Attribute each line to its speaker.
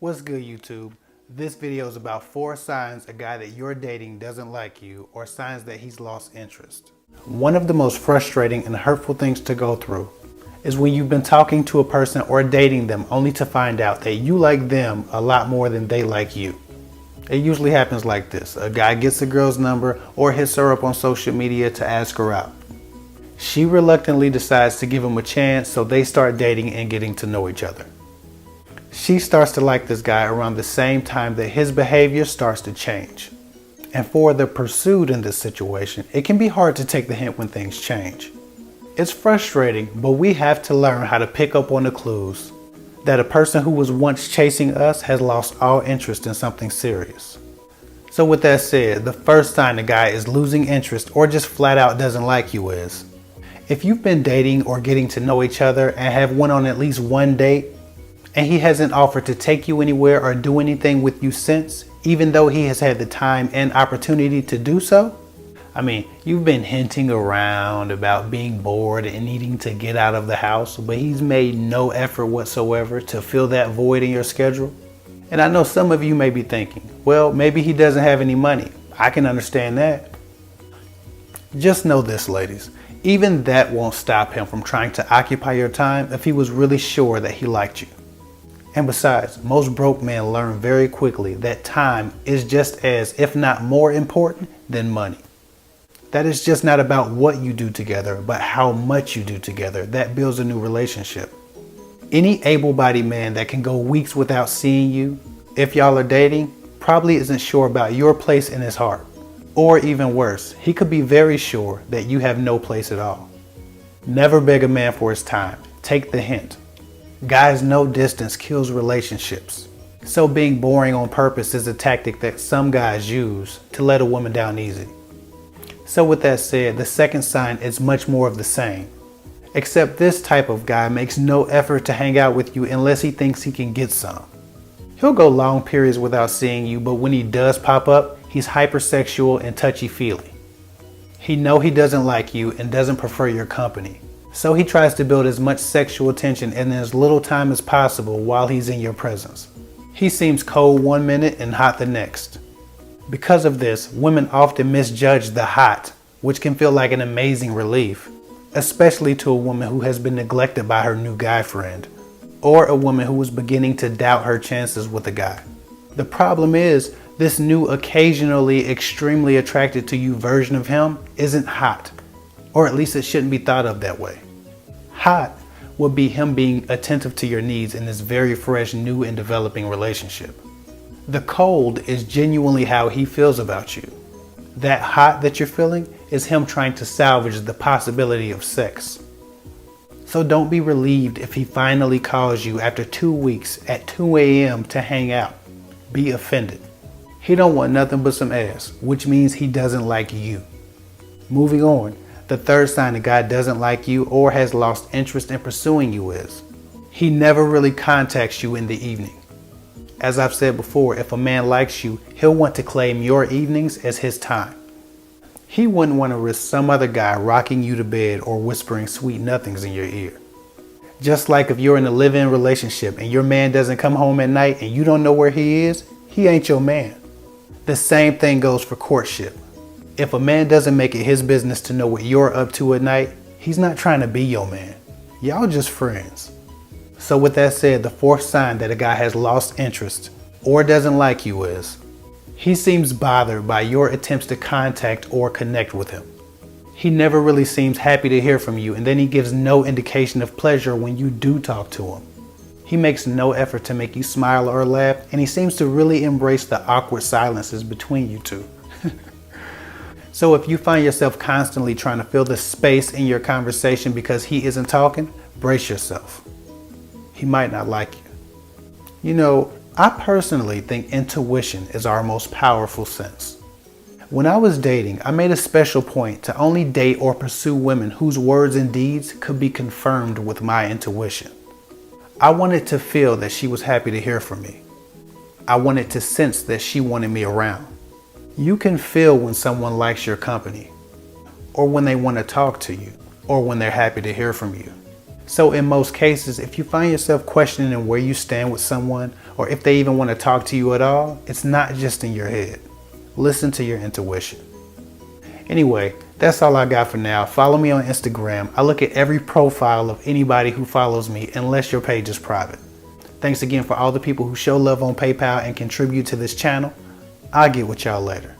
Speaker 1: What's good, YouTube? This video is about 4 signs a guy that you're dating doesn't like you, or signs that he's lost interest. One of the most frustrating and hurtful things to go through is when you've been talking to a person or dating them only to find out that you like them a lot more than they like you. It usually happens like this. A guy gets a girl's number or hits her up on social media to ask her out. She reluctantly decides to give him a chance, so they start dating and getting to know each other. She starts to like this guy around the same time that his behavior starts to change. And for the pursued in this situation, it can be hard to take the hint when things change. It's frustrating, but we have to learn how to pick up on the clues that a person who was once chasing us has lost all interest in something serious. So with that said, the first sign a guy is losing interest or just flat out doesn't like you is, if you've been dating or getting to know each other and have went on at least one date, and he hasn't offered to take you anywhere or do anything with you since, even though he has had the time and opportunity to do so. I mean, you've been hinting around about being bored and needing to get out of the house, but he's made no effort whatsoever to fill that void in your schedule. And I know some of you may be thinking, well, maybe he doesn't have any money. I can understand that. Just know this, ladies, even that won't stop him from trying to occupy your time if he was really sure that he liked you. And besides, most broke men learn very quickly that time is just as, if not more important than money. That is just not about what you do together, but how much you do together. That builds a new relationship. Any able-bodied man that can go weeks without seeing you, if y'all are dating, probably isn't sure about your place in his heart. Or even worse, he could be very sure that you have no place at all. Never beg a man for his time. Take the hint. Guys know distance kills relationships. So being boring on purpose is a tactic that some guys use to let a woman down easy. So with that said, the second sign is much more of the same. Except this type of guy makes no effort to hang out with you unless he thinks he can get some. He'll go long periods without seeing you, but when he does pop up, he's hypersexual and touchy-feely. He knows he doesn't like you and doesn't prefer your company. So he tries to build as much sexual tension in as little time as possible while he's in your presence. He seems cold one minute and hot the next. Because of this, women often misjudge the hot, which can feel like an amazing relief, especially to a woman who has been neglected by her new guy friend, or a woman who is beginning to doubt her chances with a guy. The problem is, this new occasionally extremely attracted to you version of him isn't hot, or at least it shouldn't be thought of that way. Hot would be him being attentive to your needs in this very fresh, new and developing relationship. The cold is genuinely how he feels about you. That hot that you're feeling is him trying to salvage the possibility of sex. So don't be relieved if he finally calls you after 2 weeks at 2 a.m. to hang out. Be offended. He don't want nothing but some ass, which means he doesn't like you. Moving on. The third sign a guy doesn't like you or has lost interest in pursuing you is, he never really contacts you in the evening. As I've said before, if a man likes you, he'll want to claim your evenings as his time. He wouldn't want to risk some other guy rocking you to bed or whispering sweet nothings in your ear. Just like if you're in a live-in relationship and your man doesn't come home at night and you don't know where he is, he ain't your man. The same thing goes for courtship. If a man doesn't make it his business to know what you're up to at night, he's not trying to be your man. Y'all just friends. So with that said, the fourth sign that a guy has lost interest or doesn't like you is, he seems bothered by your attempts to contact or connect with him. He never really seems happy to hear from you, and then he gives no indication of pleasure when you do talk to him. He makes no effort to make you smile or laugh, and he seems to really embrace the awkward silences between you two. So if you find yourself constantly trying to fill the space in your conversation because he isn't talking, brace yourself. He might not like you. You know, I personally think intuition is our most powerful sense. When I was dating, I made a special point to only date or pursue women whose words and deeds could be confirmed with my intuition. I wanted to feel that she was happy to hear from me. I wanted to sense that she wanted me around. You can feel when someone likes your company, or when they want to talk to you, or when they're happy to hear from you. So in most cases, if you find yourself questioning where you stand with someone or if they even want to talk to you at all, it's not just in your head. Listen to your intuition. Anyway, that's all I got for now. Follow me on Instagram. I look at every profile of anybody who follows me unless your page is private. Thanks again for all the people who show love on PayPal and contribute to this channel. I'll get with y'all later.